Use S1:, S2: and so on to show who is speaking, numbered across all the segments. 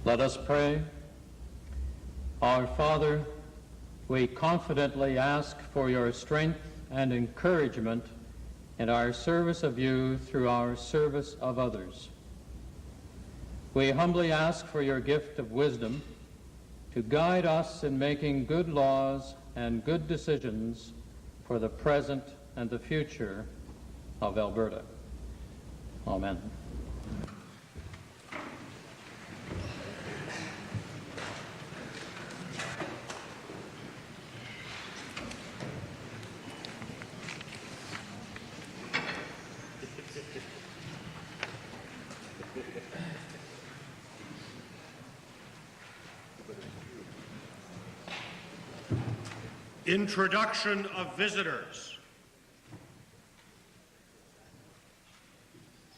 S1: Let us pray. Our Father, we confidently ask for your strength and encouragement in our service of you through our service of others. We humbly ask for your gift of wisdom to guide us in making good laws and good decisions for the present and the future of Alberta. Amen.
S2: Introduction of visitors.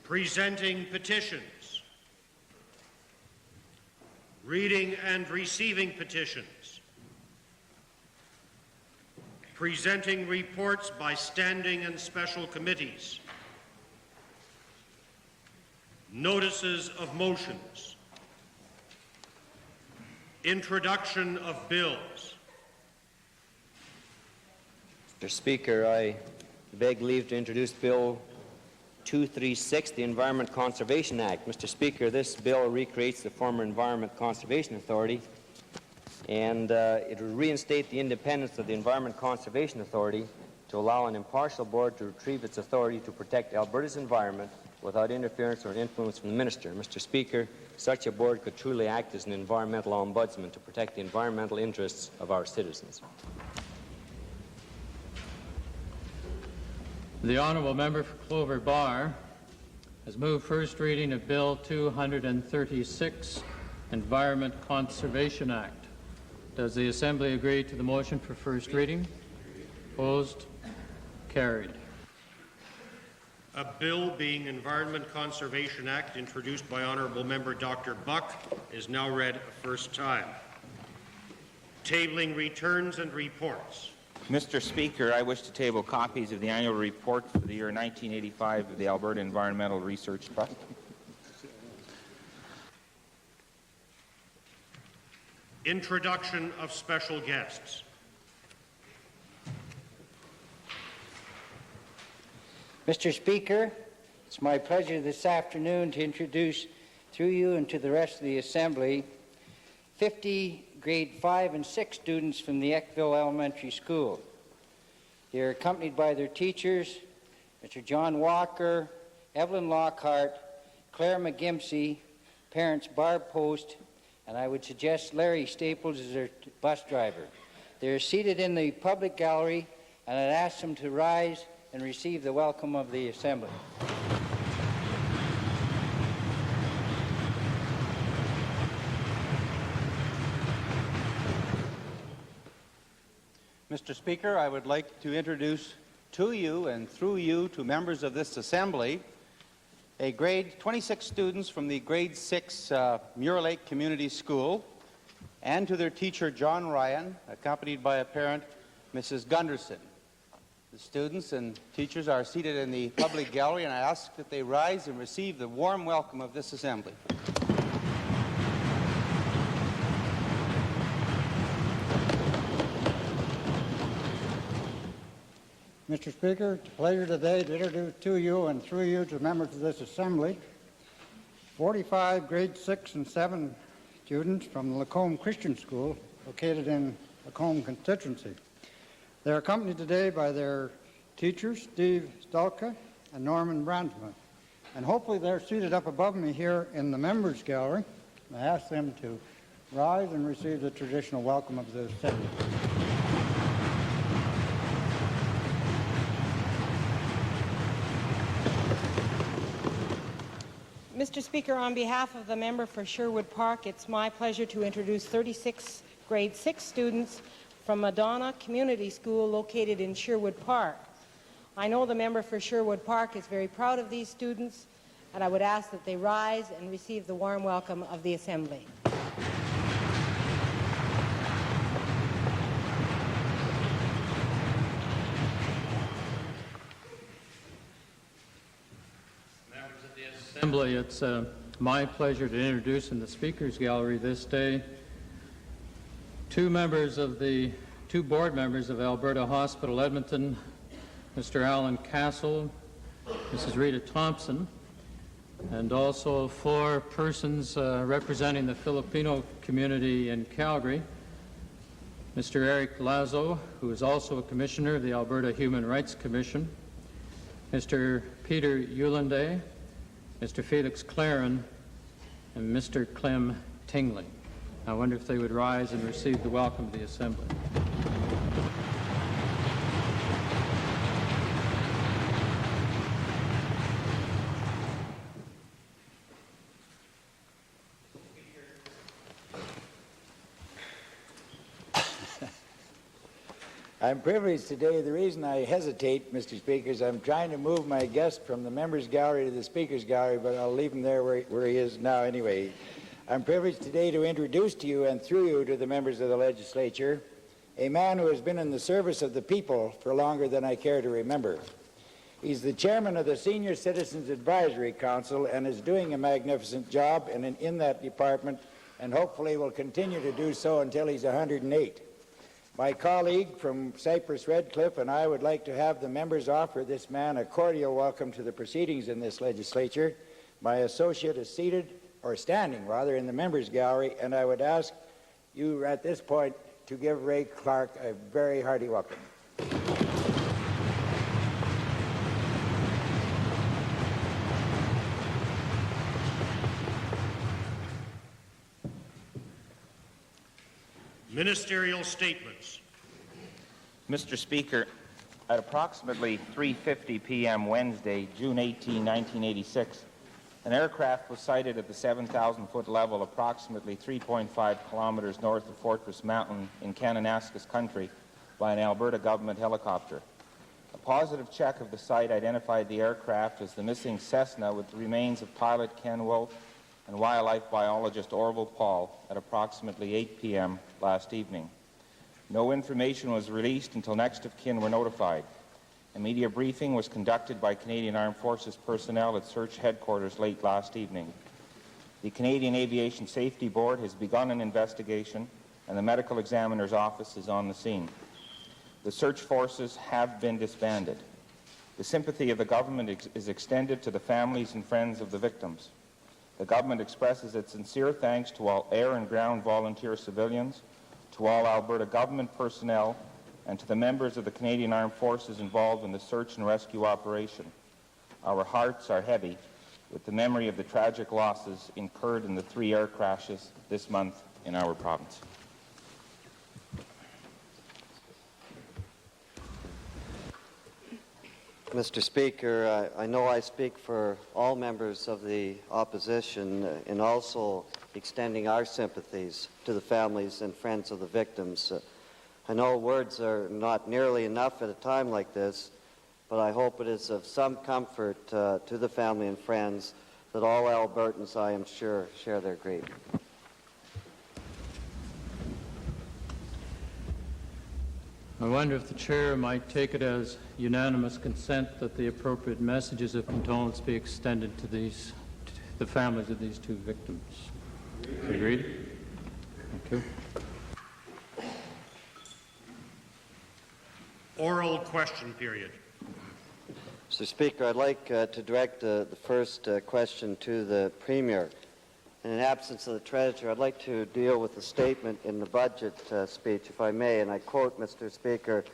S2: Presenting petitions. Reading and receiving petitions. Presenting reports by standing and special committees. Notices of motions. Introduction of bills.
S3: Mr. Speaker, I beg leave to introduce Bill 236, the Environment Conservation Act. Mr. Speaker, this bill recreates the former Environment Conservation Authority, and it will reinstate the independence of the Environment Conservation Authority to allow an impartial board to retrieve its authority to protect Alberta's environment without interference or influence from the Minister. Mr. Speaker, such a board could truly act as an environmental ombudsman to protect the environmental interests of our citizens.
S1: The honourable member for Clover Bar has moved first reading of Bill 236, Environment Conservation Act. Does the Assembly agree to the motion for first reading? Opposed? Carried.
S2: A bill being Environment Conservation Act, introduced by Honourable Member Dr. Buck, is now read a first time. Tabling returns and reports.
S4: Mr. Speaker, I wish to table copies of the annual report for the year 1985 of the Alberta Environmental Research Trust.
S2: Introduction of special guests.
S5: Mr. Speaker, it's my pleasure this afternoon to introduce, through you and to the rest of the Assembly, 50 grade 5 and 6 students from the Eckville Elementary School. They are accompanied by their teachers, Mr. John Walker, Evelyn Lockhart, Claire McGimsey, parents Barb Post, and I would suggest Larry Staples as their bus driver. They are seated in the public gallery, and I'd ask them to rise and receive the welcome of the Assembly.
S6: Mr. Speaker, I would like to introduce to you and through you to members of this Assembly a grade 26 students from the grade 6 Muir Lake Community School, and to their teacher John Ryan, accompanied by a parent, Mrs. Gunderson. The students and teachers are seated in the public gallery, and I ask that they rise and receive the warm welcome of this Assembly.
S7: Mr. Speaker, it's a pleasure today to introduce to you and through you to members of this Assembly 45 grade 6 and 7 students from the Lacombe Christian School located in Lacombe constituency. They are accompanied today by their teachers, Steve Stulka and Norman Brandsma. And hopefully they're seated up above me here in the members gallery. I ask them to rise and receive the traditional welcome of the Assembly.
S8: Mr. Speaker, on behalf of the member for Sherwood Park, it's my pleasure to introduce 36 grade 6 students from Madonna Community School located in Sherwood Park. I know the member for Sherwood Park is very proud of these students, and I would ask that they rise and receive the warm welcome of the Assembly.
S1: Assembly, it's a my pleasure to introduce in the Speakers Gallery this day two board members of Alberta Hospital Edmonton, Mr. Alan Castle, Mrs. Rita Thompson, and also 4 persons representing the Filipino community in Calgary, Mr. Eric Lazo, who is also a commissioner of the Alberta Human Rights Commission, Mr. Peter Yulande, Mr. Felix Claren, and Mr. Clem Tingley. I wonder if they would rise and receive the welcome of the Assembly.
S9: I'm privileged today. The reason I hesitate, Mr. Speaker, is I'm trying to move my guest from the Members' Gallery to the Speakers' Gallery, but I'll leave him there where he is now anyway. I'm privileged today to introduce to you and through you to the members of the legislature a man who has been in the service of the people for longer than I care to remember. He's the chairman of the Senior Citizens Advisory Council and is doing a magnificent job in that department, and hopefully will continue to do so until he's 108. My colleague from Cypress Redcliffe and I would like to have the members offer this man a cordial welcome to the proceedings in this legislature. My associate is seated, or standing rather, in the members' gallery, and I would ask you at this point to give Ray Clark a very hearty welcome.
S2: Ministerial statements.
S4: Mr. Speaker, at approximately 3:50 p.m. Wednesday, June 18, 1986, an aircraft was sighted at the 7,000-foot level approximately 3.5 kilometers north of Fortress Mountain in Kananaskis country by an Alberta government helicopter. A positive check of the site identified the aircraft as the missing Cessna with the remains of pilot Ken Wolf and wildlife biologist Orville Paul at approximately 8 p.m. last evening. No information was released until next of kin were notified. A media briefing was conducted by Canadian Armed Forces personnel at search headquarters late last evening. The Canadian Aviation Safety Board has begun an investigation, and the medical examiner's office is on the scene. The search forces have been disbanded. The sympathy of the government is extended to the families and friends of the victims. The government expresses its sincere thanks to all air and ground volunteer civilians, to all Alberta government personnel, and to the members of the Canadian Armed Forces involved in the search and rescue operation. Our hearts are heavy with the memory of the tragic losses incurred in the 3 air crashes this month in our province.
S10: Mr. Speaker, I know I speak for all members of the opposition in also extending our sympathies to the families and friends of the victims. I know words are not nearly enough at a time like this, but I hope it is of some comfort to the family and friends that all Albertans, I am sure, share their grief.
S1: I wonder if the chair might take it as unanimous consent that the appropriate messages of condolence be extended to the families of these 2 victims. Agreed? Thank you.
S2: Oral question period.
S10: Mr. Speaker, I'd like to direct the first question to the Premier. In the absence of the Treasurer, I'd like to deal with the statement in the budget speech, if I may, and I quote, Mr. Speaker,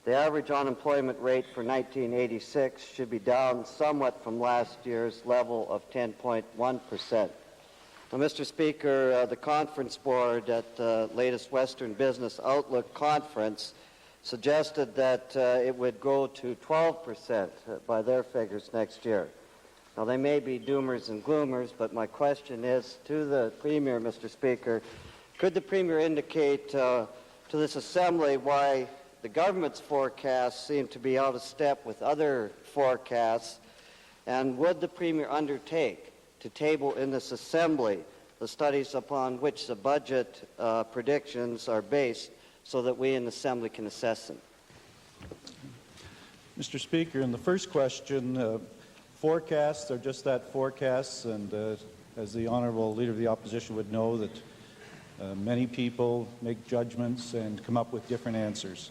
S10: "The average unemployment rate for 1986 should be down somewhat from last year's level of 10.1%. Now, Mr. Speaker, the Conference Board at the latest Western Business Outlook Conference suggested that it would go to 12% by their figures next year. Now, they may be doomers and gloomers, but my question is to the Premier, Mr. Speaker, could the Premier indicate to this Assembly why the government's forecasts seem to be out of step with other forecasts, and would the Premier undertake to table in this Assembly the studies upon which the budget predictions are based so that we in the Assembly can assess them?
S11: Mr. Speaker, in the first question, forecasts are just that, forecasts, and as the Honourable Leader of the Opposition would know, that many people make judgments and come up with different answers.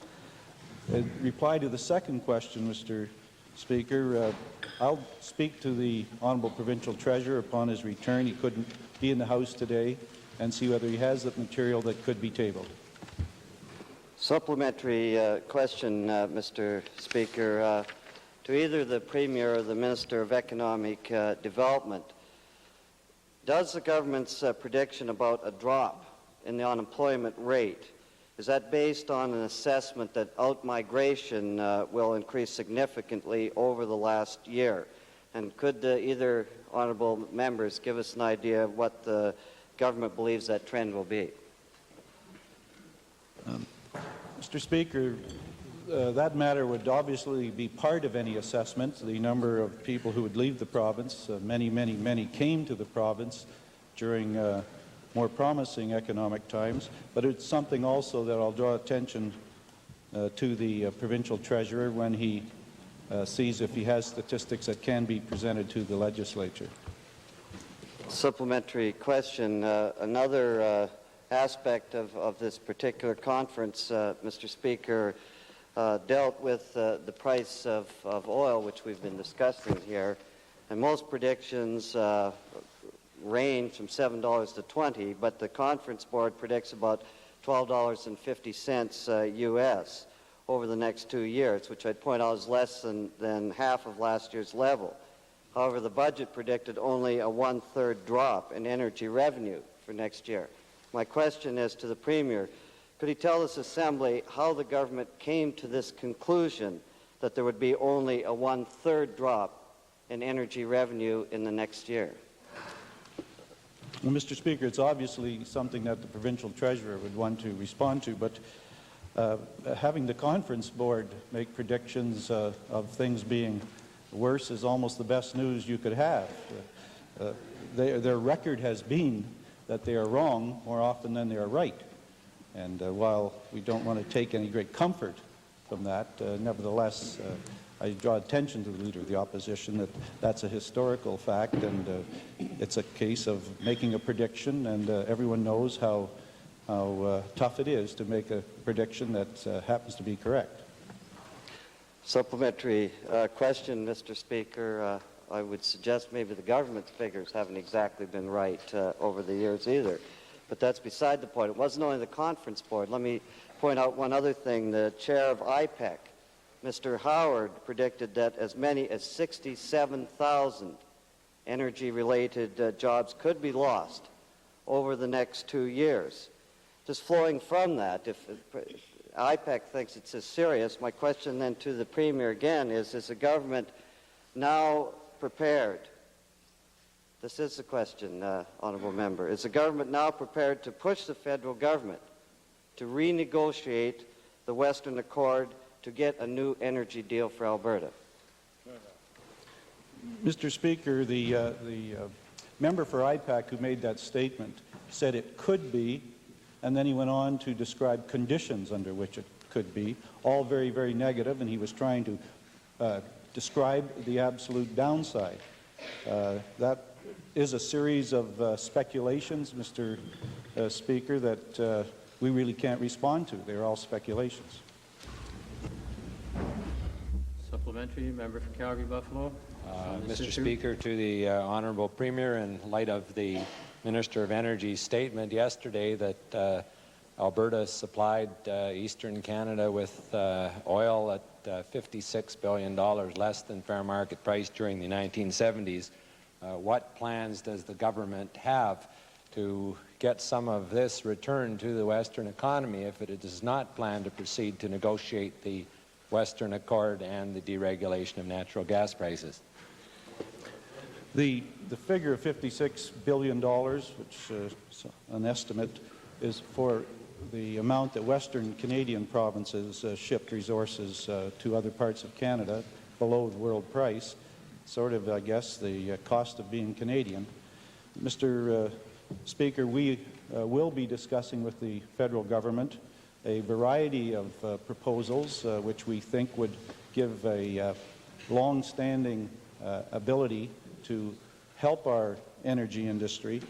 S11: In reply to the second question, Mr. Speaker, I'll speak to the Honourable Provincial Treasurer upon his return. He couldn't be in the House today, and see whether he has the material that could be tabled.
S10: Supplementary question, Mr. Speaker, to either the Premier or the Minister of Economic Development. Does the government's prediction about a drop in the unemployment rate, is that based on an assessment that outmigration will increase significantly over the last year? And could either honourable members give us an idea of what the government believes that trend will be?
S11: Mr. Speaker, that matter would obviously be part of any assessment. The number of people who would leave the province, many came to the province during more promising economic times, but it's something also that I'll draw attention to the provincial treasurer when he sees if he has statistics that can be presented to the legislature.
S10: Supplementary question. Another aspect of this particular conference, Mr. Speaker, dealt with the price of oil, which we've been discussing here, and most predictions range from $7 to $20, but the conference board predicts about $12.50 U.S. over the next 2 years, which I'd point out is less than half of last year's level. However, the budget predicted only a one-third drop in energy revenue for next year. My question is to the Premier. Could he tell this Assembly how the government came to this conclusion that there would be only a one-third drop in energy revenue in the next year?
S11: Well, Mr. Speaker, it's obviously something that the provincial treasurer would want to respond to, but having the conference board make predictions of things being worse is almost the best news you could have. Their record has been that they are wrong more often than they are right. And while we don't want to take any great comfort from that, nevertheless, I draw attention to the Leader of the Opposition that that's a historical fact, and it's a case of making a prediction, and everyone knows how tough it is to make a prediction that happens to be correct.
S10: Supplementary question, Mr. Speaker. I would suggest maybe the government's figures haven't exactly been right over the years either. But that's beside the point. It wasn't only the conference board. Let me point out one other thing. The chair of IPEC, Mr. Howard, predicted that as many as 67,000 energy-related jobs could be lost over the next 2 years. Just flowing from that, if IPEC thinks it's as serious, my question then to the Premier again is the government now prepared? This is the question, Honourable Member. Is the government now prepared to push the federal government to renegotiate the Western Accord to get a new energy deal for Alberta?
S11: Mr. Speaker, the member for IPAC who made that statement said it could be, and then he went on to describe conditions under which it could be, all very, very negative, and he was trying to describe the absolute downside. That is a series of speculations, Mr. Speaker, that we really can't respond to. They're all speculations.
S1: Supplementary, member for Calgary-Buffalo.
S12: Mr. Speaker, to the Honourable Premier, in light of the Minister of Energy's statement yesterday that Alberta supplied Eastern Canada with oil at $56 billion less than fair market price during the 1970s, what plans does the government have to get some of this returned to the Western economy if it does not plan to proceed to negotiate the Western Accord and the deregulation of natural gas prices?
S11: The figure of $56 billion, which is an estimate, is for the amount that Western Canadian provinces shipped resources to other parts of Canada below the world price, sort of, I guess, the cost of being Canadian. Mr. Speaker, we will be discussing with the federal government a variety of proposals which we think would give a long-standing ability to help our energy industry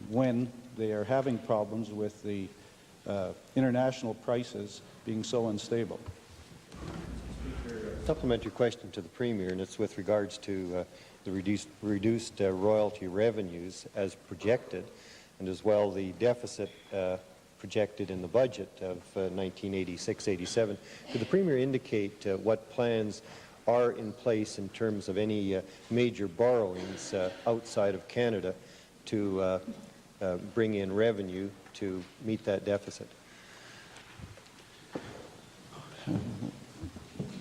S11: when they are having problems with the international prices being so unstable.
S13: Supplementary question to the Premier, and it's with regards to the reduced royalty revenues as projected, and as well the deficit projected in the budget of 1986-87. Could the Premier indicate what plans are in place in terms of any major borrowings outside of Canada to bring in revenue to meet that deficit?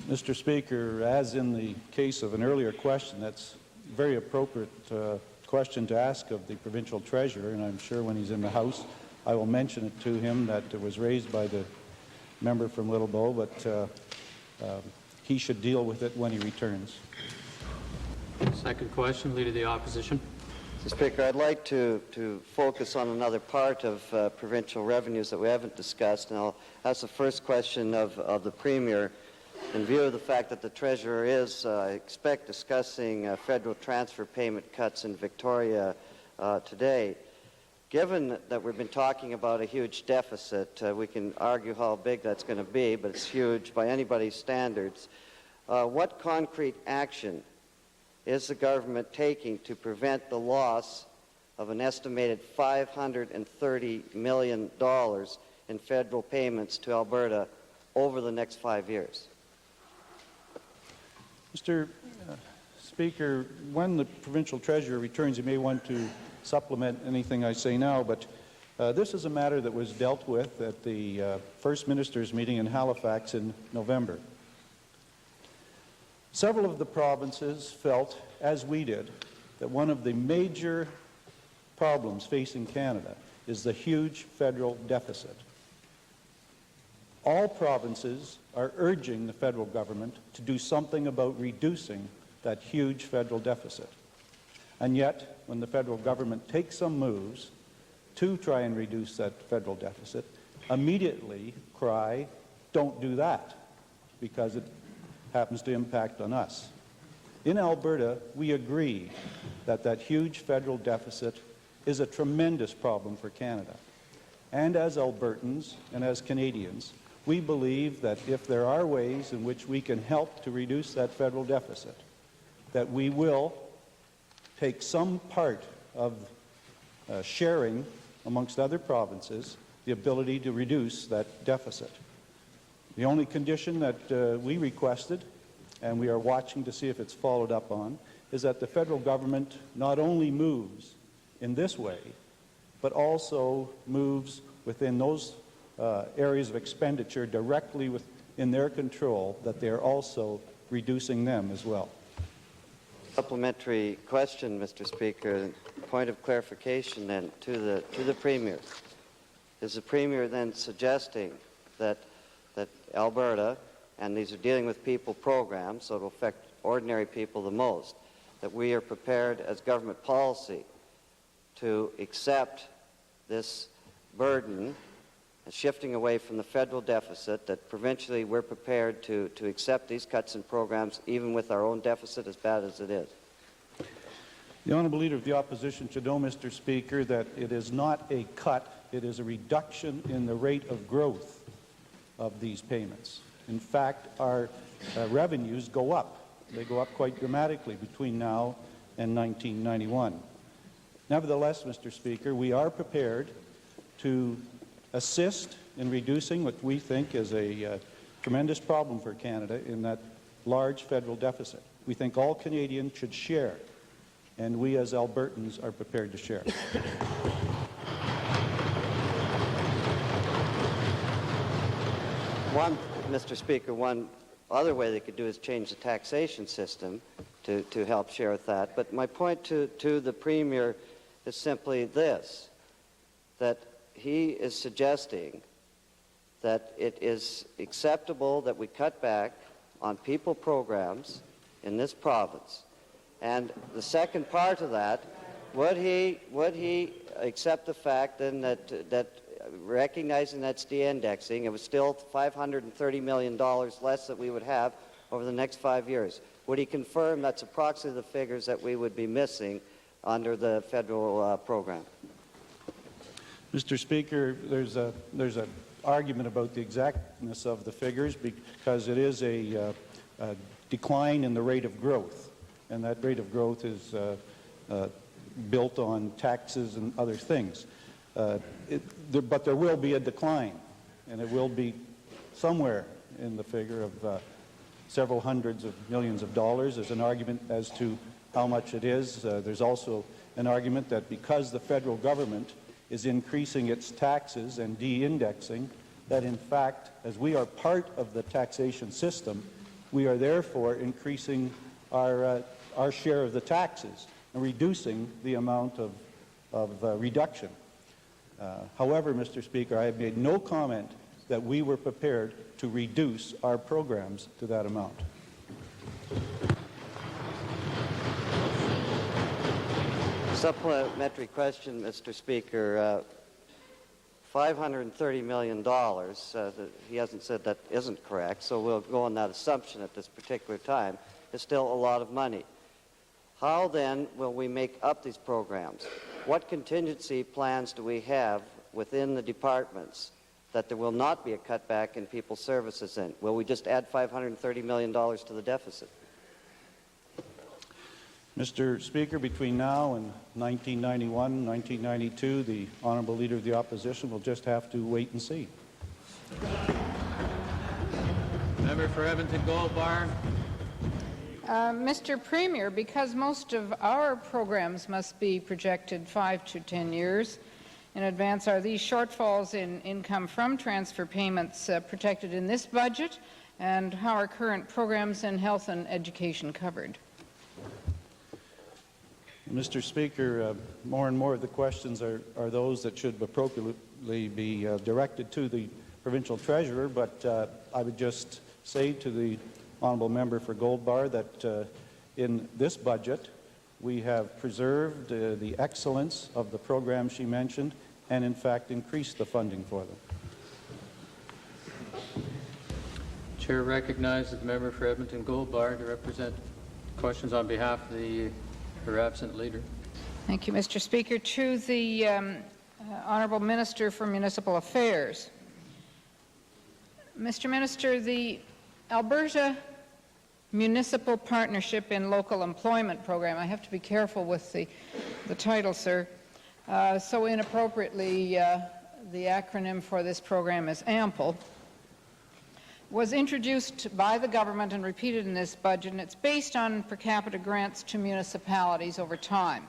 S11: Mr. Speaker, as in the case of an earlier question, that's a very appropriate question to ask of the provincial treasurer, and I'm sure when he's in the House I will mention it to him that it was raised by the member from Little Bow, but he should deal with it when he returns.
S1: Second question, Leader of the Opposition.
S10: Mr. Speaker, I'd like to focus on another part of provincial revenues that we haven't discussed, and I'll ask the first question of the Premier. In view of the fact that the Treasurer is, I expect, discussing federal transfer payment cuts in Victoria today, given that we've been talking about a huge deficit, we can argue how big that's going to be, but it's huge by anybody's standards. What concrete action is the government taking to prevent the loss of an estimated $530 million in federal payments to Alberta over the next 5 years?
S11: Mr. Speaker, when the provincial treasurer returns, he may want to supplement anything I say now, but this is a matter that was dealt with at the First Minister's meeting in Halifax in November. Several of the provinces felt, as we did, that one of the major problems facing Canada is the huge federal deficit. All provinces are urging the federal government to do something about reducing that huge federal deficit. And yet, when the federal government takes some moves to try and reduce that federal deficit, immediately cry, don't do that, because it happens to impact on us. In Alberta, we agree that that huge federal deficit is a tremendous problem for Canada. And as Albertans and as Canadians, we believe that if there are ways in which we can help to reduce that federal deficit, that we will take some part of sharing amongst other provinces the ability to reduce that deficit. The only condition that we requested, and we are watching to see if it's followed up on, is that the federal government not only moves in this way, but also moves within those areas of expenditure directly within their control, that they are also reducing them as well.
S10: Supplementary question, Mr. Speaker. Point of clarification then to the Premier. Is the Premier then suggesting that Alberta, and these are dealing with people programs, so it'll affect ordinary people the most, that we are prepared as government policy to accept this burden, shifting away from the federal deficit, that provincially we're prepared to accept these cuts in programs even with our own deficit as bad as it is?
S11: The Honourable Leader of the Opposition should know, Mr. Speaker, that it is not a cut, it is a reduction in the rate of growth of these payments. In fact, our revenues go up. They go up quite dramatically between now and 1991. Nevertheless, Mr. Speaker, we are prepared to assist in reducing what we think is a tremendous problem for Canada in that large federal deficit. We think all Canadians should share, and we as Albertans are prepared to share.
S10: Mr. Speaker, one other way they could do is change the taxation system to help share with that. But my point to the Premier is simply this, that he is suggesting that it is acceptable that we cut back on people programs in this province. And the second part of that, would he accept the fact then that recognizing that's de-indexing, it was still $530 million less that we would have over the next 5 years? Would he confirm that's approximately the figures that we would be missing under the federal program.
S11: Mr. Speaker, there's an argument about the exactness of the figures because it is a decline in the rate of growth, and that rate of growth is built on taxes and other things. But there will be a decline, and it will be somewhere in the figure of several hundreds of millions of dollars. There's an argument as to how much it is. There's also an argument that because the federal government is increasing its taxes and de-indexing, that in fact, as we are part of the taxation system, we are therefore increasing our share of the taxes and reducing the amount of reduction. However, Mr. Speaker, I have made no comment that we were prepared to reduce our programs to that amount.
S10: Supplementary question, Mr. Speaker. $530 million, he hasn't said that isn't correct, so we'll go on that assumption at this particular time, is still a lot of money. How then will we make up these programs? What contingency plans do we have within the departments that there will not be a cutback in people's services in? Will we just add $530 million to the deficit?
S11: Mr. Speaker, between now and 1991, 1992, the Honourable Leader of the Opposition will just have to wait and see.
S1: Member for Edmonton Gold Bar.
S14: Mr. Premier, because most of our programs must be projected 5 to 10 years in advance, are these shortfalls in income from transfer payments protected in this budget, and how are current programs in health and education covered?
S11: Mr. Speaker, more and more of the questions are those that should appropriately be directed to the provincial treasurer, but I would just say to the honourable member for Gold Bar that in this budget we have preserved the excellence of the programs she mentioned and in fact increased the funding for them.
S1: Chair recognizes the member for Edmonton Gold Bar to represent questions on behalf of her absent leader.
S14: Thank you, Mr. Speaker. To the Honourable Minister for Municipal Affairs. Mr. Minister, the Alberta Municipal Partnership in Local Employment Program, I have to be careful with the title, sir, so inappropriately the acronym for this program is AMPLE, was introduced by the government and repeated in this budget, and it's based on per capita grants to municipalities over time.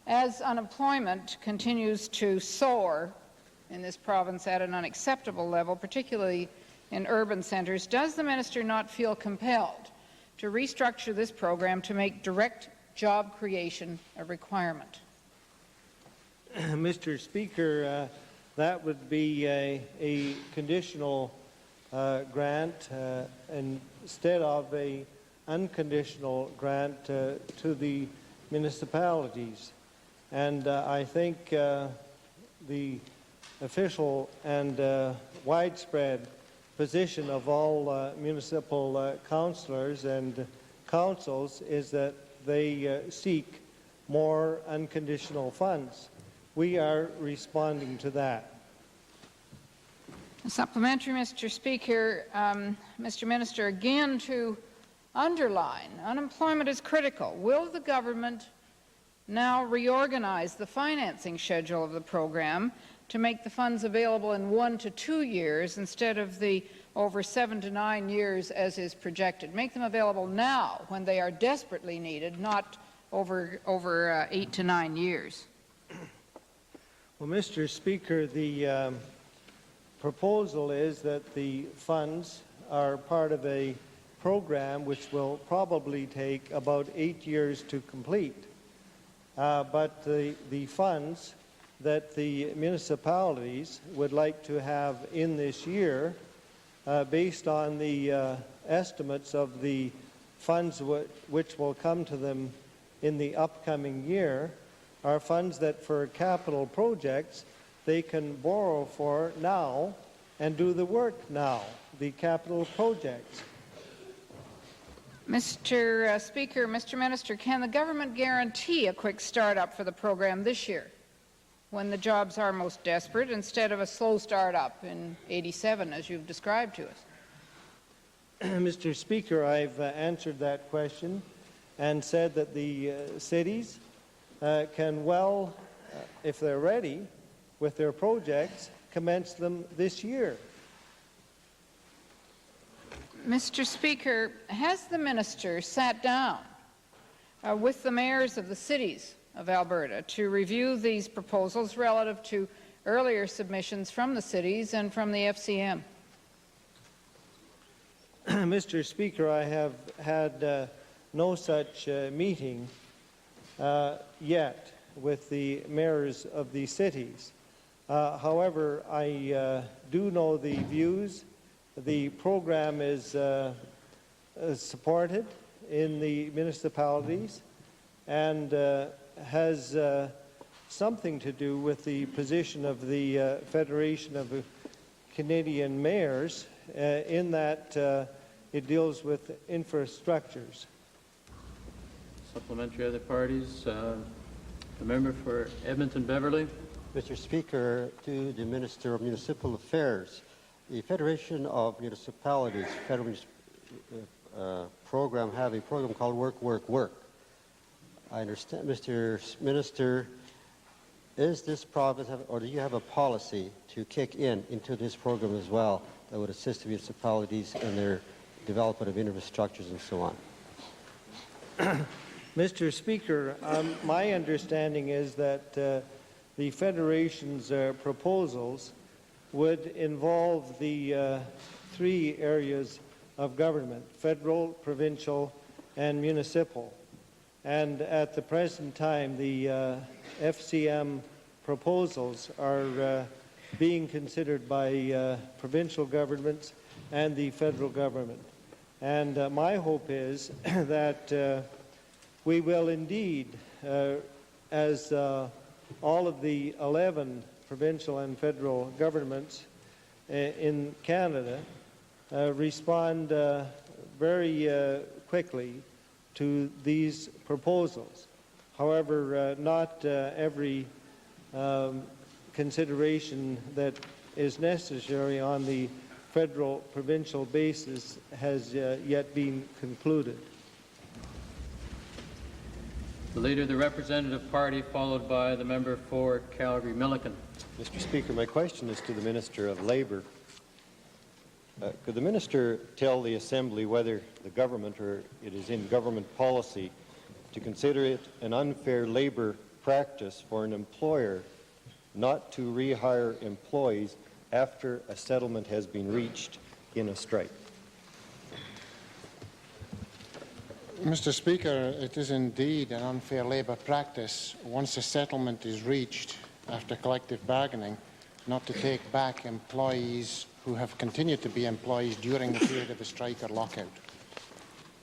S14: As unemployment continues to soar in this province at an unacceptable level, particularly in urban centres, does the minister not feel compelled to restructure this program to make direct job creation a requirement?
S15: Mr. Speaker, that would be a conditional grant instead of a unconditional grant to the municipalities. And I think the official and widespread position of all municipal councillors and councils is that they seek more unconditional funds. We are responding to that.
S14: A supplementary, Mr. Speaker. Mr. Minister, again to underline, unemployment is critical. Will the government now reorganize the financing schedule of the program to make the funds available in 1 to 2 years instead of the over 7 to 9 years as is projected? Make them available now when they are desperately needed, not over 8 to 9 years.
S15: Well, Mr. Speaker, the proposal is that the funds are part of a program which will probably take about 8 years to complete. But the funds that the municipalities would like to have in this year, based on the estimates of the funds which will come to them in the upcoming year, are funds that for capital projects they can borrow for now and do the work now, the capital projects.
S14: Mr. Speaker, Mr. Minister, can the government guarantee a quick start-up for the program this year when the jobs are most desperate instead of a slow start-up in '87 as you've described to us?
S15: Mr. Speaker, I've answered that question and said that the cities can well, if they're ready with their projects, commence them this year.
S14: Mr. Speaker, has the minister sat down with the mayors of the cities of Alberta to review these proposals relative to earlier submissions from the cities and from the FCM?
S15: Mr. Speaker, I have had no such meeting yet with the mayors of the cities. However, I do know the views. The program is supported in the municipalities and has something to do with the position of the Federation of Canadian Mayors in that it deals with infrastructures.
S1: Supplementary other parties. The member for Edmonton-Beverly.
S13: Mr. Speaker, to the Minister of Municipal Affairs, the Federation of Municipalities federal program have a program called Work, Work, Work. I understand, Mr. Minister, is this province, or do you have a policy to kick into this program as well that would assist the municipalities in their development of infrastructures and so on?
S15: Mr. Speaker, my understanding is that the Federation's proposals would involve the three areas of government: federal, provincial, and municipal. And at the present time, the FCM proposals are being considered by provincial governments and the federal government. And my hope is that we will indeed, as all of the 11 provincial and federal governments in Canada, respond very quickly to these proposals. However, not every consideration that is necessary on the federal-provincial basis has yet been concluded.
S1: The Leader of the Representative Party, followed by the member for Calgary-Milliken.
S13: Mr. Speaker, my question is to the Minister of Labour. Could the Minister tell the Assembly whether the government, or it is in government policy, to consider it an unfair labour practice for an employer not to rehire employees after a settlement has been reached in a strike?
S16: Mr. Speaker, it is indeed an unfair labour practice once a settlement is reached after collective bargaining not to take back employees who have continued to be employees during the period of the strike or lockout.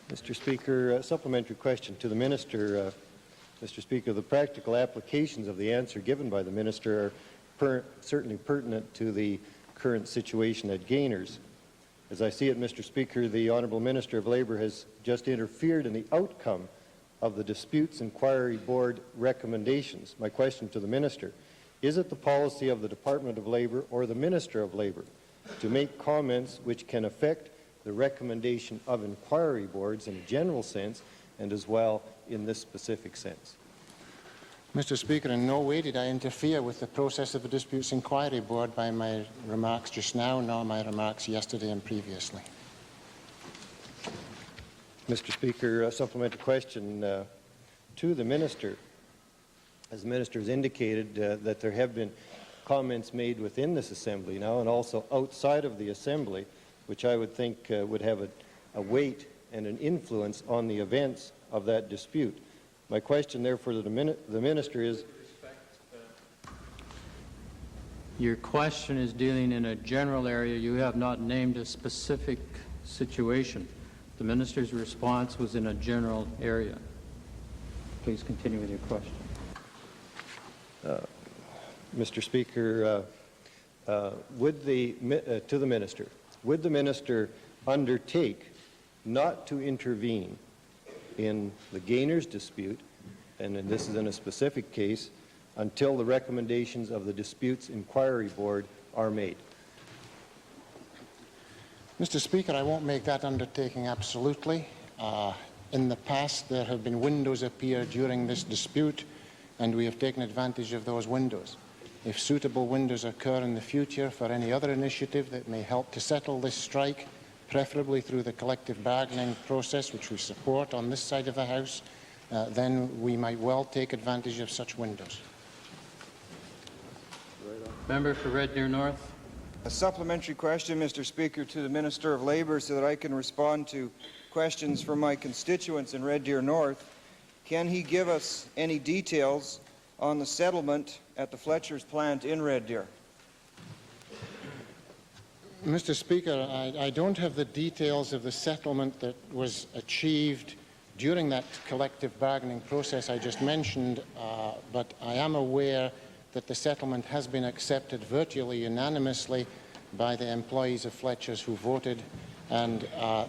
S13: Mr. Speaker, a supplementary question to the Minister. Mr. Speaker, the practical applications of the answer given by the Minister are certainly pertinent to the current situation at Gainers. As I see it, Mr. Speaker, the Honourable Minister of Labour has just interfered in the outcome of the Disputes Inquiry Board recommendations. My question to the Minister: is it the policy of the Department of Labour or the Minister of Labour to make comments which can affect the recommendation of inquiry boards in a general sense and as well in this specific sense?
S16: Mr. Speaker, in no way did I interfere with the process of the Disputes Inquiry Board by my remarks just now, nor my remarks yesterday and previously.
S13: Mr. Speaker, a supplementary question to the Minister. As the Minister has indicated that there have been comments made within this Assembly now and also outside of the Assembly, which I would think would have a weight and an influence on the events of that dispute. My question, therefore, to the Minister is...
S1: Your question is dealing in a general area. You have not named a specific situation. The Minister's response was in a general area. Please continue with your question.
S13: Mr. Speaker, to the Minister, would the Minister undertake not to intervene in the gainer's dispute, and this is in a specific case, until the recommendations of the Disputes Inquiry Board are made.
S16: Mr. Speaker, I won't make that undertaking absolutely. In the past, there have been windows appear during this dispute, and we have taken advantage of those windows. If suitable windows occur in the future for any other initiative that may help to settle this strike, preferably through the collective bargaining process, which we support on this side of the House, then we might well take advantage of such windows.
S1: Member for Red Deer North.
S17: A supplementary question, Mr. Speaker, to the Minister of Labour so that I can respond to questions from my constituents in Red Deer North. Can he give us any details on the settlement at the Fletcher's plant in Red Deer?
S16: Mr. Speaker, I don't have the details of the settlement that was achieved during that collective bargaining process I just mentioned, but I am aware that the settlement has been accepted virtually unanimously by the employees of Fletcher's who voted, and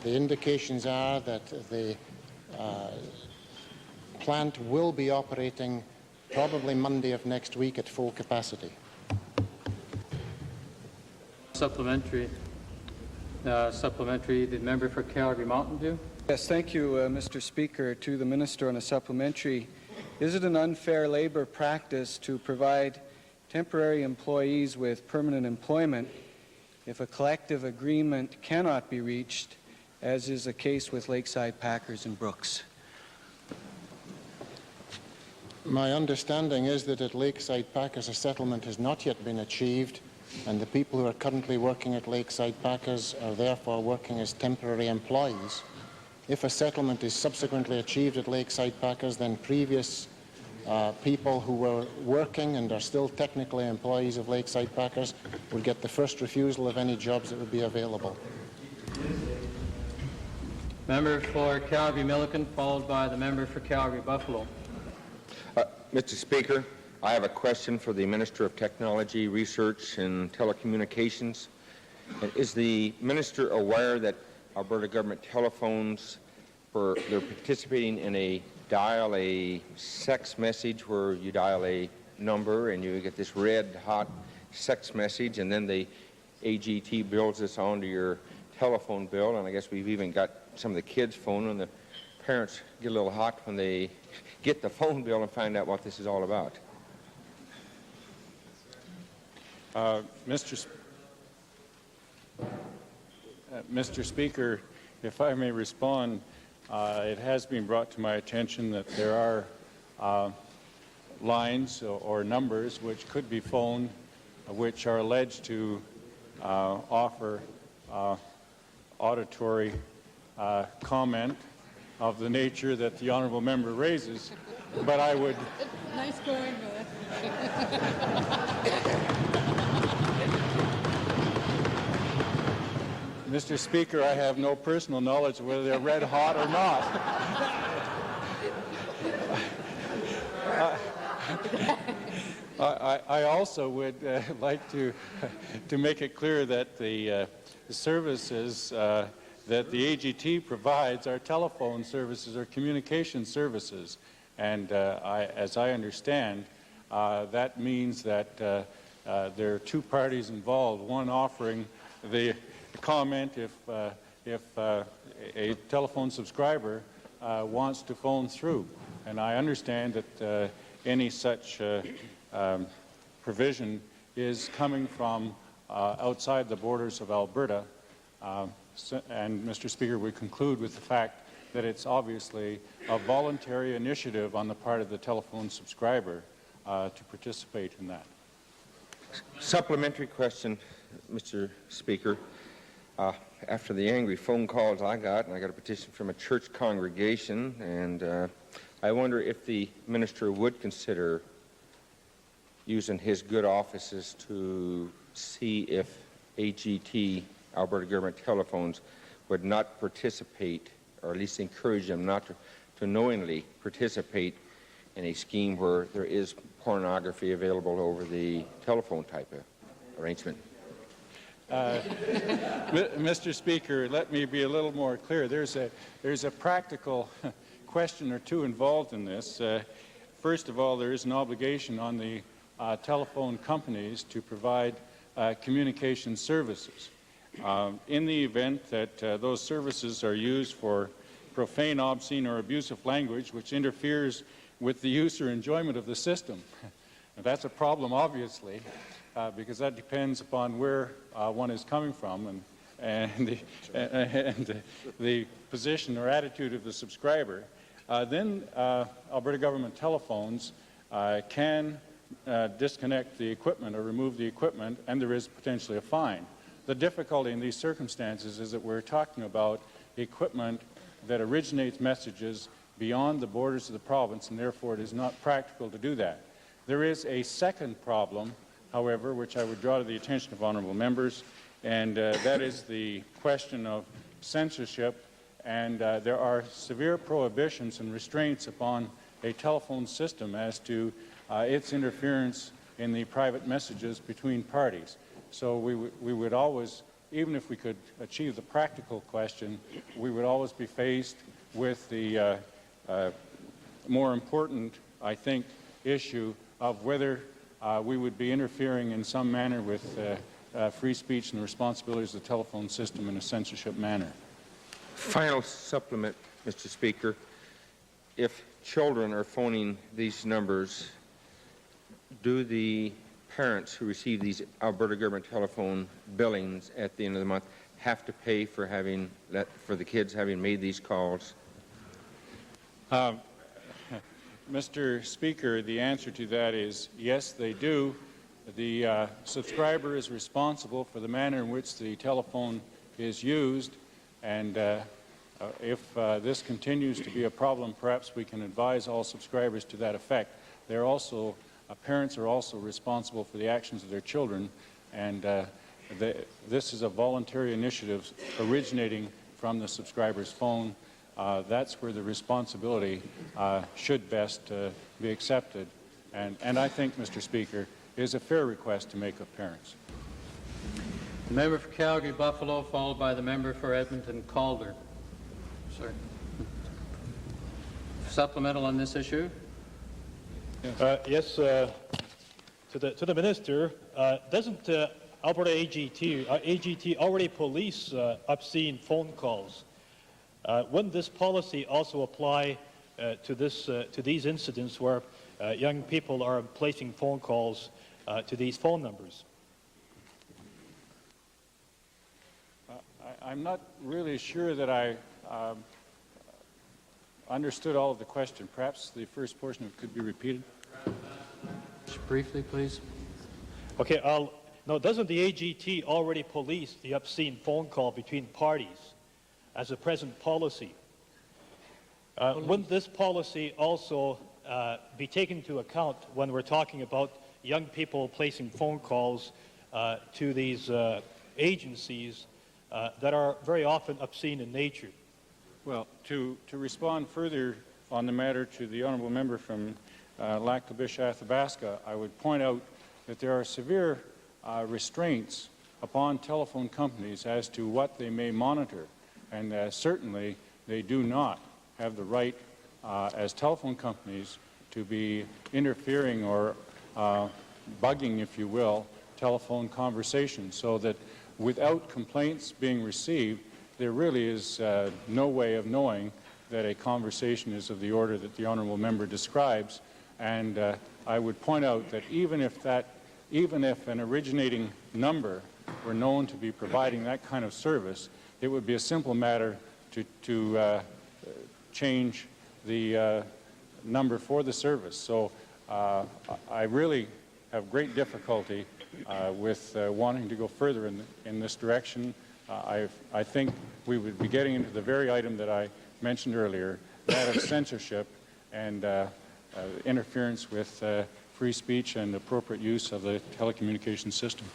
S16: the indications are that the plant will be operating probably Monday of next week at full capacity.
S1: Supplementary, the member for Calgary Mountain View.
S18: Yes, thank you, Mr. Speaker. To the Minister on a supplementary, is it an unfair labour practice to provide temporary employees with permanent employment if a collective agreement cannot be reached, as is the case with Lakeside Packers and Brooks?
S16: My understanding is that at Lakeside Packers a settlement has not yet been achieved, and the people who are currently working at Lakeside Packers are therefore working as temporary employees. If a settlement is subsequently achieved at Lakeside Packers, then previous people who were working and are still technically employees of Lakeside Packers would get the first refusal of any jobs that would be available.
S1: Member for Calgary Milliken, followed by the member for Calgary Buffalo.
S4: Mr. Speaker, I have a question for the Minister of Technology, Research and Telecommunications. Is the Minister aware that Alberta government telephones, they're participating in a sex message where you dial a number and you get this red hot sex message, and then the AGT builds this onto your telephone bill, and I guess we've even got some of the kids' phone, and the parents get a little hot when they get the phone bill and find out what this is all about.
S11: Mr. Speaker, if I may respond, it has been brought to my attention that there are lines or numbers which could be phoned which are alleged to offer auditory comment of the nature that the honourable member raises, but I would...
S14: Nice going,
S11: Mr. Speaker, I have no personal knowledge of whether they're red hot or not. I also would like to make it clear that the services that the AGT provides are telephone services or communication services, and as I understand, that means that there are two parties involved, one offering the comment if a telephone subscriber wants to phone through. And I understand that any such provision is coming from outside the borders of Alberta. And, Mr. Speaker, we conclude with the fact that it's obviously a voluntary initiative on the part of the telephone subscriber to participate in that.
S4: Supplementary question, Mr. Speaker. After the angry phone calls I got, and I got a petition from a church congregation, and I wonder if the minister would consider using his good offices to see if AGT, Alberta Government Telephones, would not participate, or at least encourage them not to knowingly participate in a scheme where there is pornography available over the telephone type of arrangement.
S11: Mr. Speaker, let me be a little more clear. There's a practical question or two involved in this. First of all, there is an obligation on the telephone companies to provide communication services. In the event that those services are used for profane, obscene, or abusive language which interferes with the use or enjoyment of the system. And that's a problem, obviously, because that depends upon where one is coming from and the position or attitude of the subscriber. Then Alberta government telephones can disconnect the equipment or remove the equipment, and there is potentially a fine. The difficulty in these circumstances is that we're talking about equipment that originates messages beyond the borders of the province, and therefore it is not practical to do that. There is a second problem, however, which I would draw to the attention of honourable members, and that is the question of censorship, and there are severe prohibitions and restraints upon a telephone system as to its interference in the private messages between parties. So we would always, even if we could achieve the practical question, we would always be faced with the more important, I think, issue of whether we would be interfering in some manner with free speech and the responsibilities of the telephone system in a censorship manner.
S19: Final supplement, Mr. Speaker. If children are phoning these numbers, do the parents who receive these Alberta government telephone billings at the end of the month have to pay for the kids having made these calls?
S11: Mr. Speaker, the answer to that is yes, they do. The subscriber is responsible for the manner in which the telephone is used, and if this continues to be a problem, perhaps we can advise all subscribers to that effect. They're also parents are also responsible for the actions of their children, and this is a voluntary initiative originating from the subscriber's phone. That's where the responsibility should best be accepted, and I think, Mr. Speaker, is a fair request to make of parents.
S1: The member for Calgary-Buffalo, followed by the member for Edmonton-Calder. Sir. Supplemental on this issue?
S20: Yes, to the minister, doesn't Alberta AGT already police obscene phone calls? Wouldn't this policy also apply to these incidents where young people are placing phone calls to these phone numbers?
S11: I'm not really sure that I understood all of the question. Perhaps the first portion could be repeated.
S1: Just briefly, please.
S20: Okay, no, doesn't the AGT already police the obscene phone call between parties as a present policy? Wouldn't this policy also be taken into account when we're talking about young people placing phone calls to these agencies that are very often obscene in nature?
S11: Well, to respond further on the matter to the honourable member from Lac-La-Biche, I would point out that there are severe restraints upon telephone companies as to what they may monitor, and certainly they do not have the right as telephone companies to be interfering or bugging, if you will, telephone conversations, so that without complaints being received, there really is no way of knowing that a conversation is of the order that the honourable member describes. And I would point out that even if an originating number were known to be providing that kind of service, it would be a simple matter to change the number for the service. So I really have great difficulty with wanting to go further in this direction. I think we would be getting into the very item that I mentioned earlier, that of censorship and interference with free speech and appropriate use of the telecommunications system.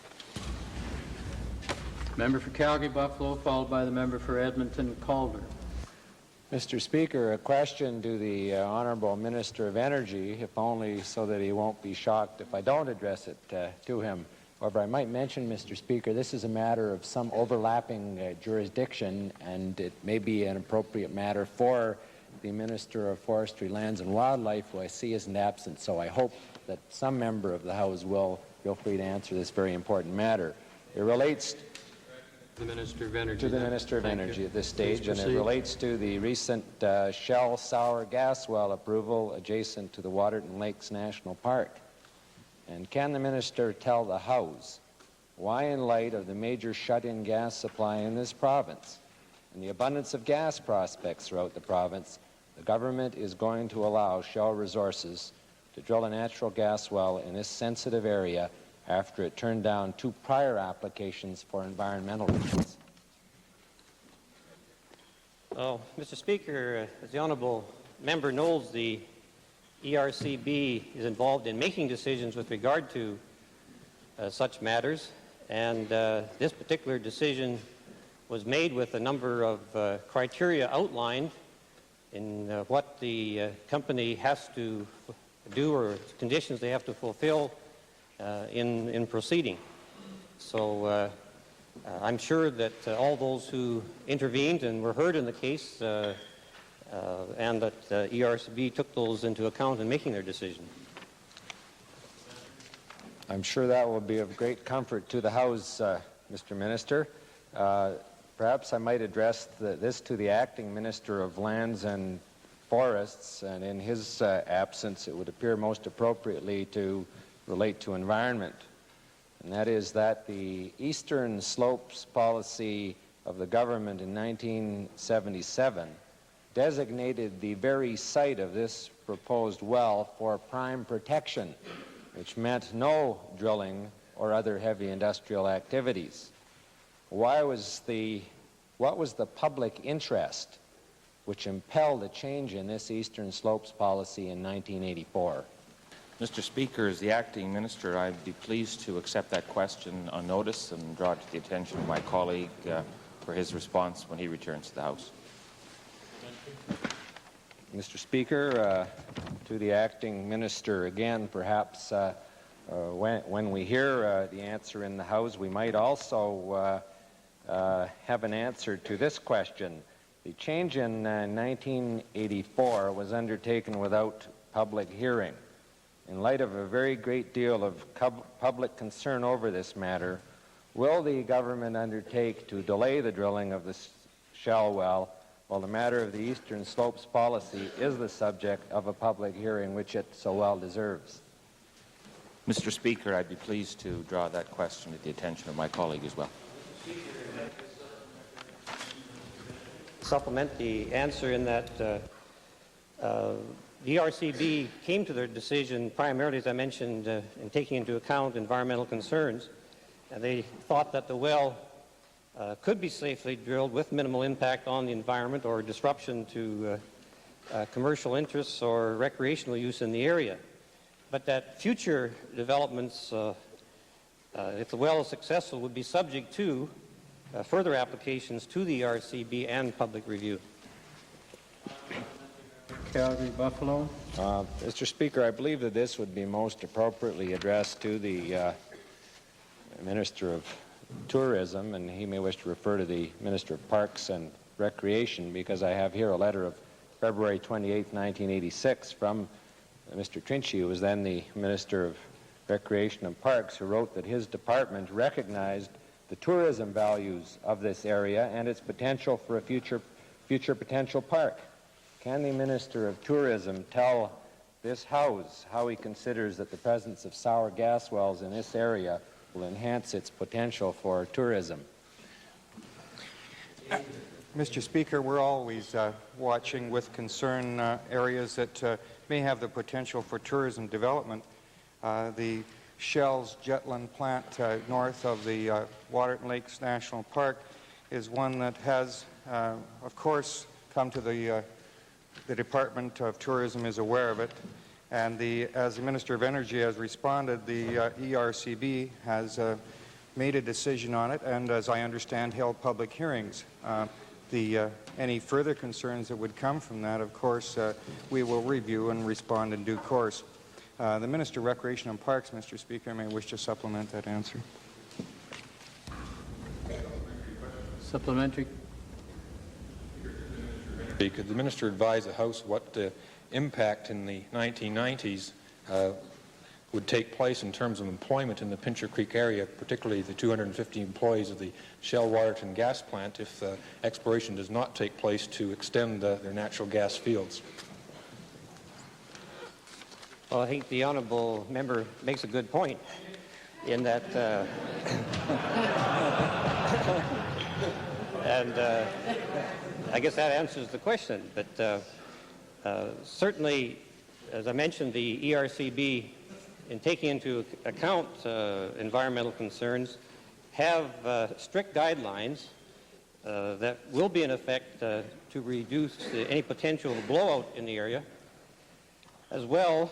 S1: Member for Calgary-Buffalo, followed by the member for Edmonton-Calder.
S12: Mr. Speaker, a question to the Honourable Minister of Energy, if only so that he won't be shocked if I don't address it to him. However, I might mention, Mr. Speaker, this is a matter of some overlapping jurisdiction, and it may be an appropriate matter for the Minister of Forestry, Lands and Wildlife, who I see isn't absent, so I hope that some member of the House will feel free to answer this very important matter. It relates
S1: the Minister of Energy.
S12: To the Minister of Energy at this stage, and it
S1: proceed.
S12: relates to the recent Shell sour gas well approval adjacent to the Waterton Lakes National Park. And can the Minister tell the House why, in light of the major shut-in gas supply in this province and the abundance of gas prospects throughout the province, the government is going to allow Shell Resources to drill a natural gas well in this sensitive area after it turned down 2 prior applications for environmental reasons?
S21: Well, Mr. Speaker, as the honourable member knows, the ERCB is involved in making decisions with regard to such matters, and this particular decision was made with a number of criteria outlined in what the company has to do or conditions they have to fulfill in proceeding. So I'm sure that all those who intervened and were heard in the case and that ERCB took those into account in making their decision.
S12: I'm sure that will be of great comfort to the House, Mr. Minister. Perhaps I might address this to the Acting Minister of Lands and Forests, and in his absence it would appear most appropriately to relate to environment. And that is that the Eastern Slopes policy of the government in 1977 designated the very site of this proposed well for prime protection, which meant no drilling or other heavy industrial activities. What was the public interest which impelled a change in this Eastern Slopes policy in 1984?
S4: Mr. Speaker, as the Acting Minister, I'd be pleased to accept that question on notice and draw it to the attention of my colleague for his response when he returns to the House.
S12: Mr. Speaker, to the Acting Minister again, perhaps when we hear the answer in the House, we might also have an answer to this question. The change in 1984 was undertaken without public hearing. In light of a very great deal of public concern over this matter, will the government undertake to delay the drilling of the Shell well while the matter of the Eastern Slopes policy is the subject of a public hearing which it so well deserves?
S4: Mr. Speaker, I'd be pleased to draw that question to the attention of my colleague as well.
S21: Supplement the answer in that the ERCB came to their decision primarily, as I mentioned, in taking into account environmental concerns, and they thought that the well could be safely drilled with minimal impact on the environment or disruption to commercial interests or recreational use in the area, but that future developments, if the well is successful, would be subject to further applications to the ERCB and public review.
S1: Calgary, Buffalo.
S12: Mr. Speaker, I believe that this would be most appropriately addressed to the Minister of Tourism, and he may wish to refer to the Minister of Parks and Recreation, because I have here a letter of February 28, 1986 from Mr. Trinchy, who was then the Minister of Recreation and Parks, who wrote that his department recognized the tourism values of this area and its potential for a future potential park. Can the Minister of Tourism tell this House how he considers that the presence of sour gas wells in this area will enhance its potential for tourism?
S6: Mr. Speaker, we're always watching with concern areas that may have the potential for tourism development. The Shell's Jetland plant north of the Waterton Lakes National Park is one that has, of course, come to the Department of Tourism is aware of it, and as the Minister of Energy has responded, the ERCB has made a decision on it, and as I understand, held public hearings. Any further concerns that would come from that, of course, we will review and respond in due course.
S3: The Minister of Recreation and Parks, Mr. Speaker, may wish to supplement that answer.
S1: Supplementary.
S22: Could the Minister advise the House what impact in the 1990s would take place in terms of employment in the Pincher Creek area, particularly the 250 employees of the Shell Waterton gas plant, if exploration does not take place to extend their natural gas fields?
S21: Well, I think the honourable member makes a good point in that, and I guess that answers the question. But certainly, as I mentioned, the ERCB, in taking into account environmental concerns, have strict guidelines that will be in effect to reduce any potential blowout in the area. As well,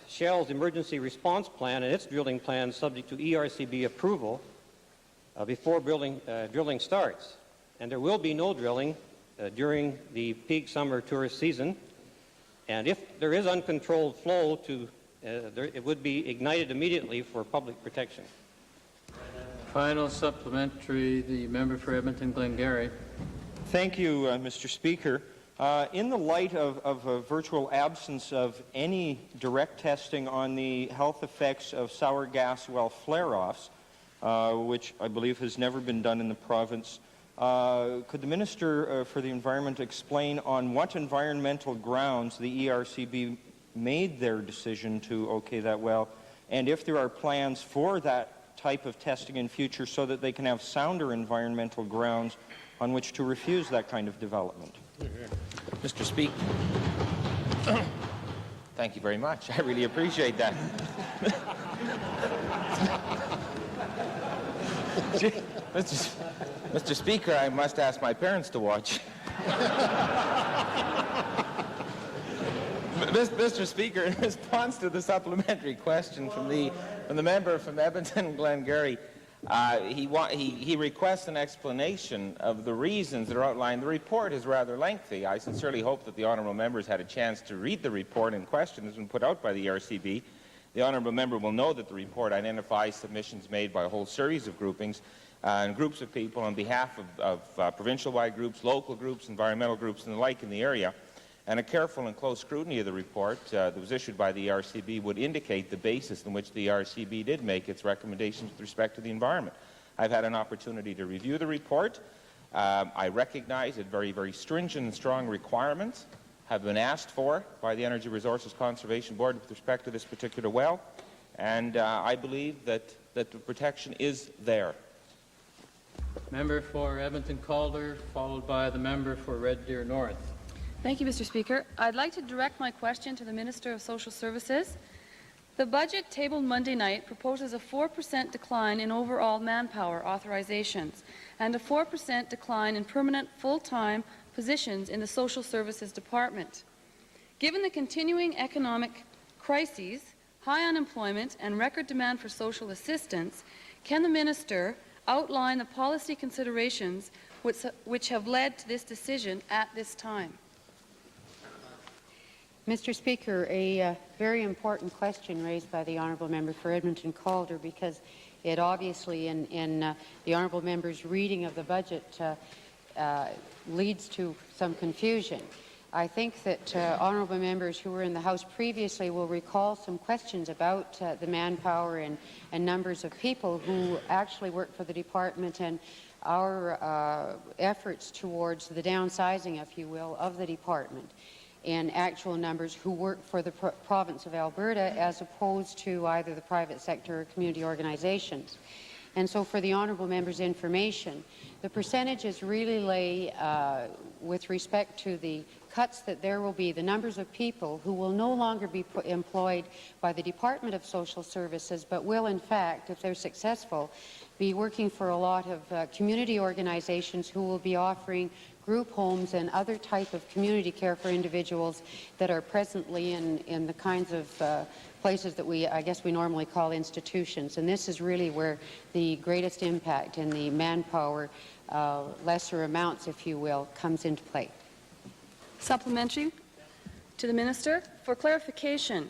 S21: Shell's emergency response plan and its drilling plan subject to ERCB approval before drilling starts. And there will be no drilling during the peak summer tourist season. And if there is uncontrolled flow, it would be ignited immediately for public protection.
S1: Final supplementary, the member for Edmonton-Glengarry.
S2: Thank you, Mr. Speaker. In the light of a virtual absence of any direct testing on the health effects of sour gas well flare-offs, which I believe has never been done in the province, could the Minister for the Environment explain on what environmental grounds the ERCB made their decision to okay that well, and if there are plans for that type of testing in future so that they can have sounder environmental grounds on which to refuse that kind of development?
S4: Mr. Speaker. Thank you very much. I really appreciate that. Mr. Speaker, I must ask my parents to watch. Mr. Speaker, in response to the supplementary question from the member from Edmonton-Glengarry, he requests an explanation of the reasons that are outlined. The report is rather lengthy. I sincerely hope that the honourable members had a chance to read the report in question that's been put out by the ERCB. The honourable member will know that the report identifies submissions made by a whole series of groupings and groups of people on behalf of provincial-wide groups, local groups, environmental groups, and the like in the area. And a careful and close scrutiny of the report that was issued by the ERCB would indicate the basis in which the ERCB did make its recommendations with respect to the environment. I've had an opportunity to review the report. I recognize that very, very stringent and strong requirements have been asked for by the Energy Resources Conservation Board with respect to this particular well, and I believe that the protection is there.
S1: Member for Edmonton-Calder, followed by the member for Red Deer North.
S23: Thank you, Mr. Speaker. I'd like to direct my question to the Minister of Social Services. The budget tabled Monday night proposes a 4% decline in overall manpower authorizations and a 4% decline in permanent full-time positions in the Social Services Department. Given the continuing economic crises, high unemployment, and record demand for social assistance, can the Minister outline the policy considerations which have led to this decision at this time?
S24: Mr. Speaker, a very important question raised by the Honourable Member for Edmonton-Calder, because it obviously, in the Honourable Member's reading of the budget, leads to some confusion. I think that Honourable Members who were in the House previously will recall some questions about the manpower and numbers of people who actually work for the Department and our efforts towards the downsizing, if you will, of the Department, and actual numbers who work for the province of Alberta as opposed to either the private sector or community organizations. And so for the Honourable Member's information, the percentages really lay with respect to the cuts that there will be, the numbers of people who will no longer be employed by the Department of Social Services, but will in fact, if they're successful, be working for a lot of community organizations who will be offering group homes and other type of community care for individuals that are presently in the kinds of places that I guess we normally call institutions. And this is really where the greatest impact in the manpower, lesser amounts, if you will, comes into play.
S23: Supplementary to the Minister. For clarification,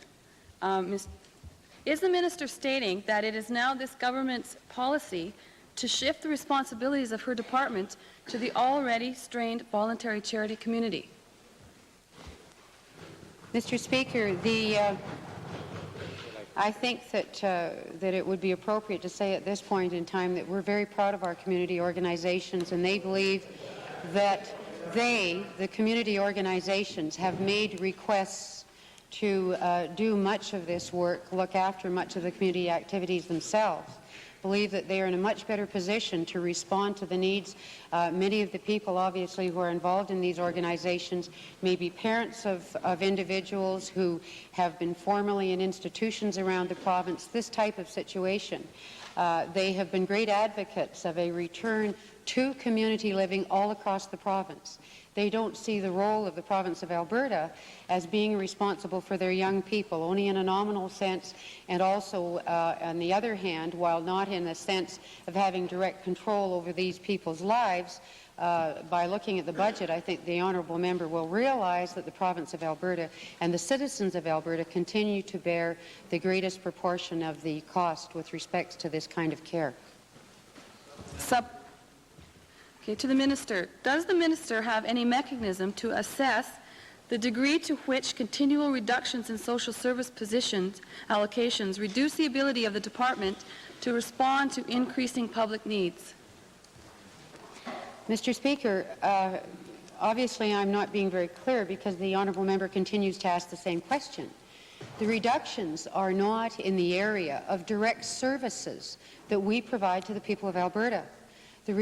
S23: Is the minister stating that it is now this government's policy to shift the responsibilities of her department to the already strained voluntary charity community?
S24: Mr. Speaker, I think that it would be appropriate to say at this point in time that we're very proud of our community organizations, and they believe that the community organizations, have made requests to do much of this work, look after much of the community activities themselves. Believe that they are in a much better position to respond to the needs. Many of the people, obviously, who are involved in these organizations may be parents of individuals who have been formerly in institutions around the province. This type of situation. They have been great advocates of a return to community living all across the province. They don't see the role of the province of Alberta as being responsible for their young people, only in a nominal sense, and also, on the other hand, while not in the sense of having direct control over these people's lives, by looking at the budget, I think the honourable member will realize that the province of Alberta and the citizens of Alberta continue to bear the greatest proportion of the cost with respect to this kind of care.
S23: To the minister. Does the minister have any mechanism to assess the degree to which continual reductions in social service positions allocations reduce the ability of the department to respond to increasing public needs?
S24: Mr. Speaker, obviously I'm not being very clear because the honourable member continues to ask the same question. The reductions are not in the area of direct services that we provide to the people of Alberta. The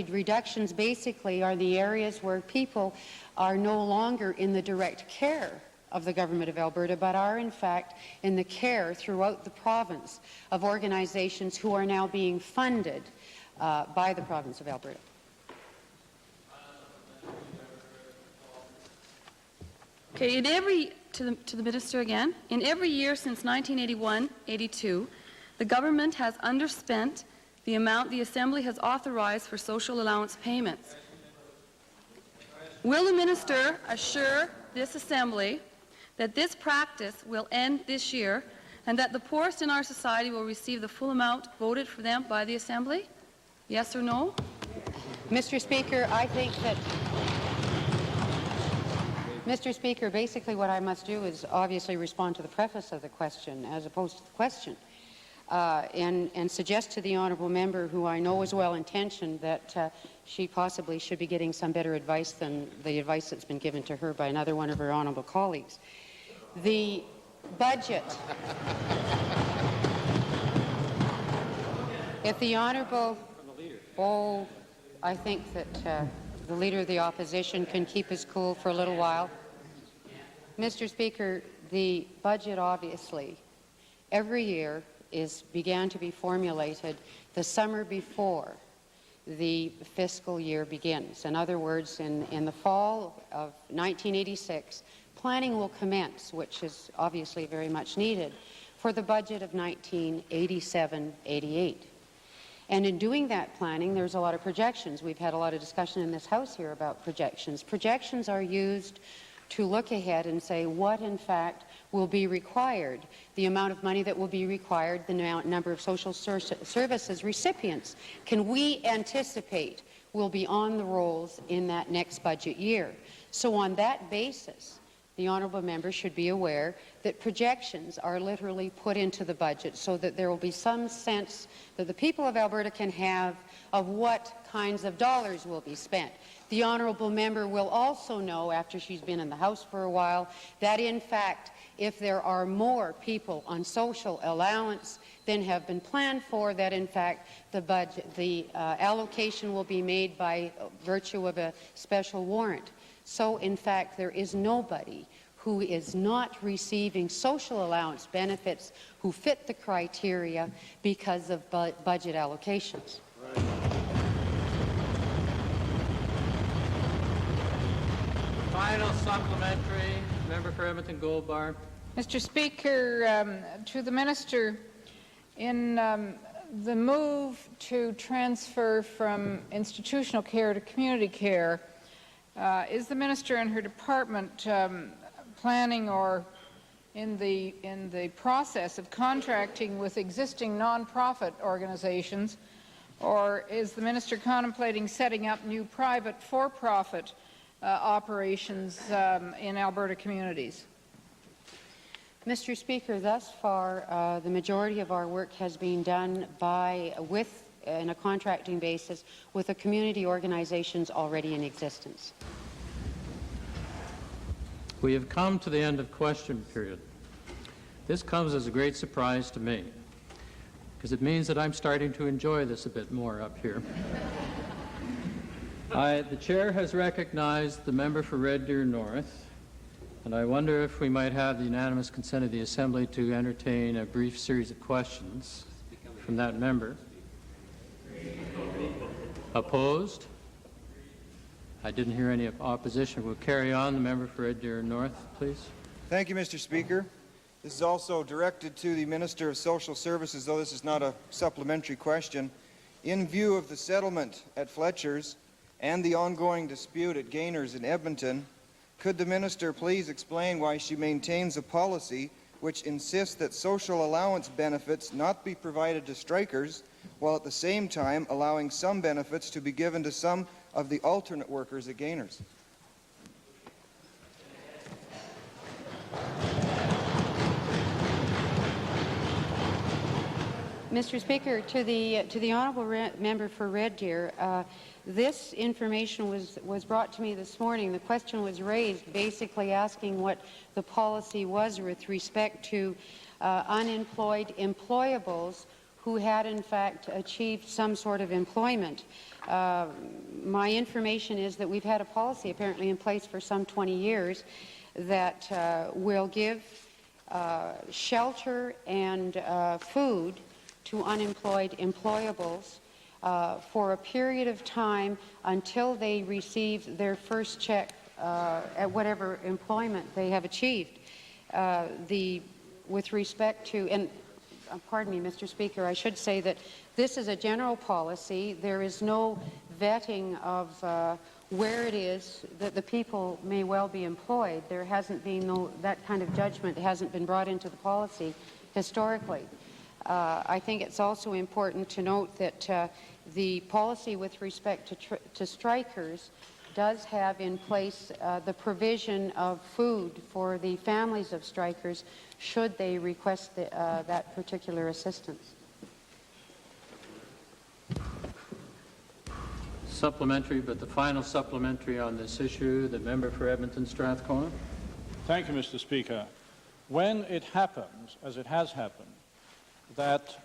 S24: reductions basically are the areas where people are no longer in the direct care of the government of Alberta, but are in fact in the care throughout the province of organizations who are now being funded by the province of Alberta.
S23: Okay, to the minister again. In every year since 1981-82, the government has underspent the amount the Assembly has authorized for social allowance payments. Will the minister assure this Assembly that this practice will end this year and that the poorest in our society will receive the full amount voted for them by the Assembly? Yes or no?
S24: Mr. Speaker, I think that Mr. Speaker, basically what I must do is obviously respond to the preface of the question as opposed to the question. And suggest to the honourable member, who I know is well-intentioned, that she possibly should be getting some better advice than the advice that's been given to her by another one of her honourable colleagues. The budget. If the honourable... Oh, I think that the Leader of the Opposition can keep his cool for a little while. Mr. Speaker, the budget obviously every year began to be formulated the summer before the fiscal year begins. In other words, in the fall of 1986, planning will commence, which is obviously very much needed, for the budget of 1987-88. And in doing that planning, there's a lot of projections. We've had a lot of discussion in this House here about projections. Projections are used to look ahead and say what, in fact, will be required, the amount of money that will be required, the number of social services recipients can we anticipate will be on the rolls in that next budget year. So on that basis, the honourable member should be aware that projections are literally put into the budget so that there will be some sense that the people of Alberta can have of what kinds of dollars will be spent. The honourable member will also know, after she's been in the House for a while, that in fact, if there are more people on social allowance than have been planned for, that in fact the allocation will be made by virtue of a special warrant. So in fact, there is nobody who is not receiving social allowance benefits who fit the criteria because of budget allocations.
S1: Final supplementary, member for Edmonton Gold Bar.
S14: Mr. Speaker, to the minister, in the move to transfer from institutional care to community care, is the minister and her department planning or in the process of contracting with existing nonprofit organizations, or is the minister contemplating setting up new private for-profit operations in Alberta communities?
S24: Mr. Speaker, thus far, the majority of our work has been done in a contracting basis with the community organizations already in existence.
S1: We have come to the end of question period. This comes as a great surprise to me, because it means that I'm starting to enjoy this a bit more up here. The chair has recognized the member for Red Deer North, and I wonder if we might have the unanimous consent of the Assembly to entertain a brief series of questions from that member. Opposed? I didn't hear any opposition. We'll carry on. The member for Red Deer North, please.
S17: Thank you, Mr. Speaker. This is also directed to the Minister of Social Services, though this is not a supplementary question. In view of the settlement at Fletcher's and the ongoing dispute at Gaynors in Edmonton, could the Minister please explain why she maintains a policy which insists that social allowance benefits not be provided to strikers, while at the same time allowing some benefits to be given to some of the alternate workers at Gaynors?
S24: Mr. Speaker, to the honourable member for Red Deer, this information was brought to me this morning. The question was raised basically asking what the policy was with respect to unemployed employables who had in fact achieved some sort of employment. My information is that we've had a policy apparently in place for some 20 years that will give shelter and food to unemployed employables for a period of time until they receive their first check at whatever employment they have achieved. With respect to, and pardon me, Mr. Speaker, I should say that this is a general policy. There is no vetting of where it is that the people may well be employed. There hasn't been that kind of judgment hasn't been brought into the policy historically. I think it's also important to note that the policy with respect to strikers does have in place the provision of food for the families of strikers should they request that particular assistance.
S1: Supplementary, but the final supplementary on this issue, the member for Edmonton Strathcona.
S11: Thank you, Mr. Speaker. When it happens, as it has happened, that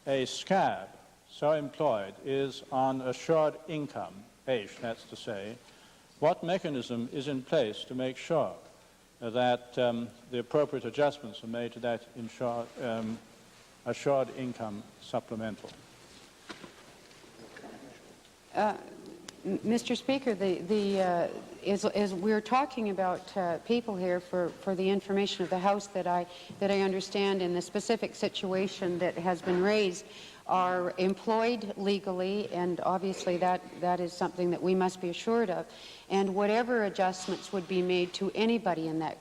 S11: a scab so employed is on assured income, that's to say, what mechanism is in place to make sure that the appropriate adjustments are made to that assured income supplemental?
S24: Mr. Speaker, as we're talking about people here for the information of the House that I understand in the specific situation that has been raised are employed legally, and obviously that is something that we must be assured of, and whatever adjustments would be made to anybody in that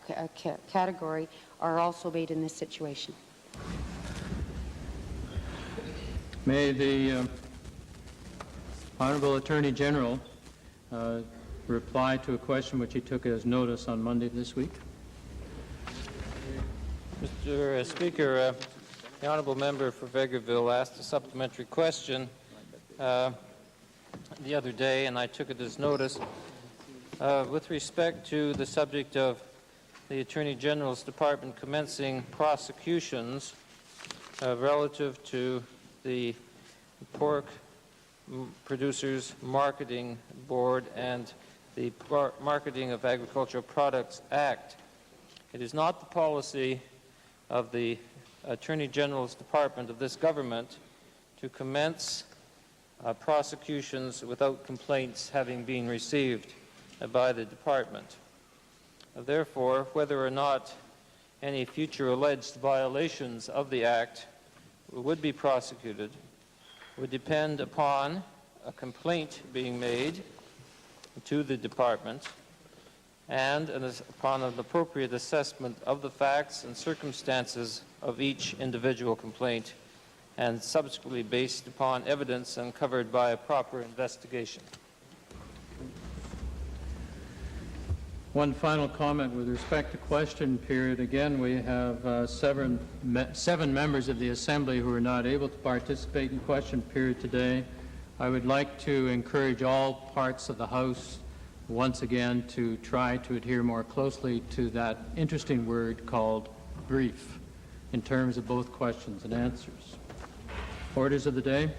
S24: category are also made in this situation.
S1: May the Honourable Attorney General reply to a question which he took as notice on Monday this week.
S12: Mr. Speaker, the Honourable Member for Vegreville asked a supplementary question the other day, and I took it as notice. With respect to the subject of the Attorney General's Department commencing prosecutions relative to the Pork Producers Marketing Board and the Marketing of Agricultural Products Act. It is not the policy of the Attorney General's Department of this government to commence prosecutions without complaints having been received by the department. Therefore, whether or not any future alleged violations of the Act would be prosecuted would depend upon a complaint being made to the department
S5: and upon an appropriate assessment of the facts and circumstances of each individual complaint, and subsequently based upon evidence and covered by a proper investigation.
S1: One final comment with respect to question period. Again, we have seven members of the Assembly who are not able to participate in question period today. I would like to encourage all parts of the House once again to try to adhere more closely to that interesting word called brief in terms of both questions and answers. Orders of the day.